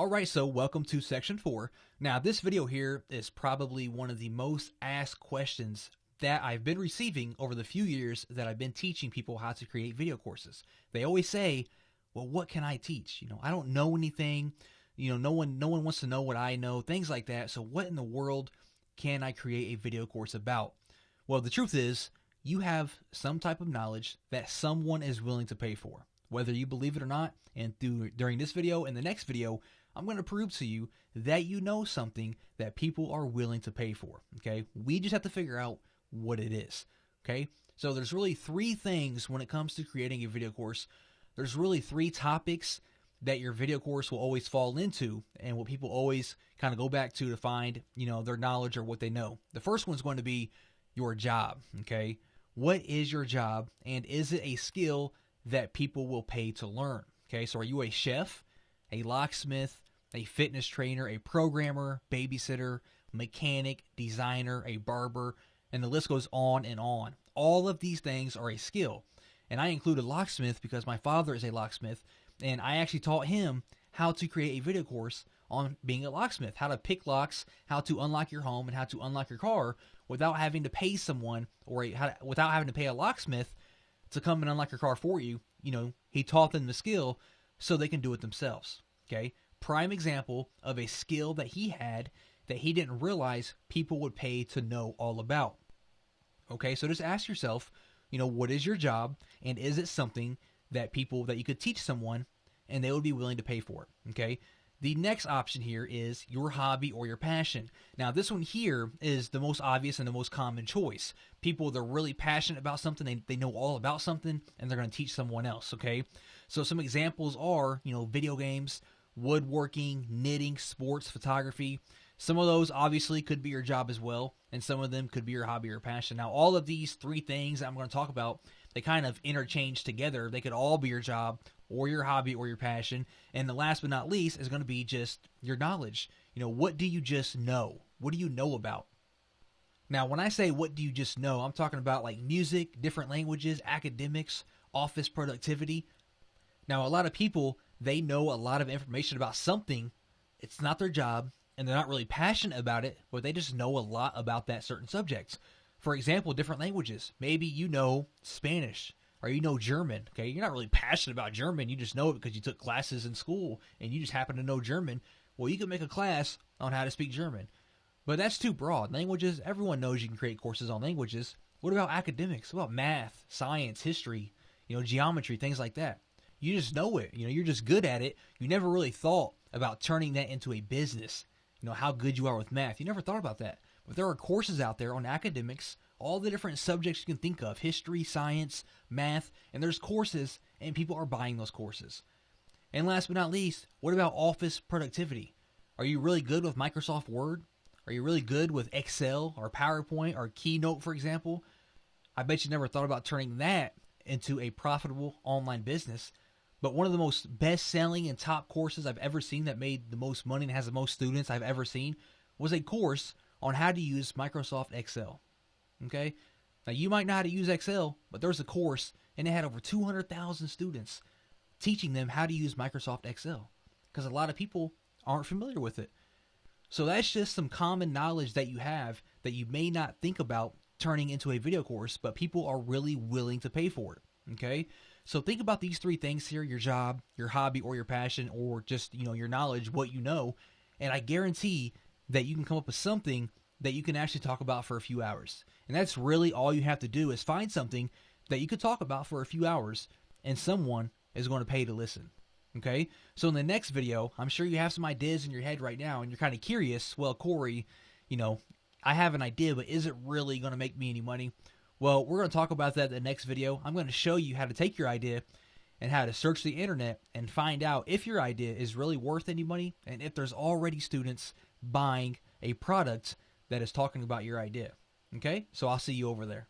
Alright, so welcome to section 4. Now this video here is probably one of the most asked questions that I've been receiving over the few years that I've been teaching people how to create video courses. They always say, well, what can I teach? I don't know anything. No one wants to know what I know, things like that. So what in the world can I create a video course about? Well, the truth is, you have some type of knowledge that someone is willing to pay for, whether you believe it or not. And during this video and the next video, I'm going to prove to you that you know something that people are willing to pay for, okay? We just have to figure out what it is, okay? So there's really three things when it comes to creating a video course. There's really three topics that your video course will always fall into and what people always kind of go back to find, their knowledge or what they know. The first one's going to be your job, okay? What is your job, and is it a skill that people will pay to learn, okay? So are you a chef, a locksmith, a fitness trainer, a programmer, babysitter, mechanic, designer, a barber, and the list goes on and on. All of these things are a skill. And I include a locksmith because my father is a locksmith, and I actually taught him how to create a video course on being a locksmith, how to pick locks, how to unlock your home, and how to unlock your car without having to pay someone or without having to pay a locksmith to come and unlock your car for you. He taught them the skill so they can do it themselves, okay? Prime example of a skill that he had that he didn't realize people would pay to know all about. Okay, so just ask yourself, what is your job, and is it something that you could teach someone and they would be willing to pay for it, okay? The next option here is your hobby or your passion. Now, this one here is the most obvious and the most common choice. People, they're really passionate about something, they know all about something, and they're going to teach someone else, okay? So some examples are, video games, woodworking, knitting, sports, photography. Some of those obviously could be your job as well, and some of them could be your hobby or passion. Now, all of these three things that I'm going to talk about, they kind of interchange together. They could all be your job or your hobby or your passion. And the last but not least is going to be just your knowledge. What do you just know? What do you know about? Now, when I say what do you just know, I'm talking about like music, different languages, academics, office productivity. Now, a lot of people, they know a lot of information about something. It's not their job, and they're not really passionate about it, but they just know a lot about that certain subject. For example, different languages. Maybe you know Spanish or you know German, okay? You're not really passionate about German. You just know it because you took classes in school and you just happen to know German. Well, you can make a class on how to speak German. But that's too broad. Languages, everyone knows you can create courses on languages. What about academics? What about math, science, history, geometry, things like that? You just know it. You're just good at it. You never really thought about turning that into a business. How good you are with math. You never thought about that. But there are courses out there on academics, all the different subjects you can think of, history, science, math, and there's courses, and people are buying those courses. And last but not least, what about office productivity? Are you really good with Microsoft Word? Are you really good with Excel or PowerPoint or Keynote, for example? I bet you never thought about turning that into a profitable online business. But one of the most best-selling and top courses I've ever seen that made the most money and has the most students I've ever seen was a course on how to use Microsoft Excel, okay? Now, you might know how to use Excel, but there's a course, and it had over 200,000 students teaching them how to use Microsoft Excel because a lot of people aren't familiar with it. So that's just some common knowledge that you have that you may not think about turning into a video course, but people are really willing to pay for it, okay? So think about these three things here: your job, your hobby or your passion, or just, your knowledge, what you know. And I guarantee that you can come up with something that you can actually talk about for a few hours. And that's really all you have to do is find something that you could talk about for a few hours and someone is going to pay to listen. Okay? So in the next video, I'm sure you have some ideas in your head right now and you're kind of curious, well, Corey, I have an idea, but is it really going to make me any money? Well, we're going to talk about that in the next video. I'm going to show you how to take your idea and how to search the internet and find out if your idea is really worth any money and if there's already students buying a product that is talking about your idea. Okay? So I'll see you over there.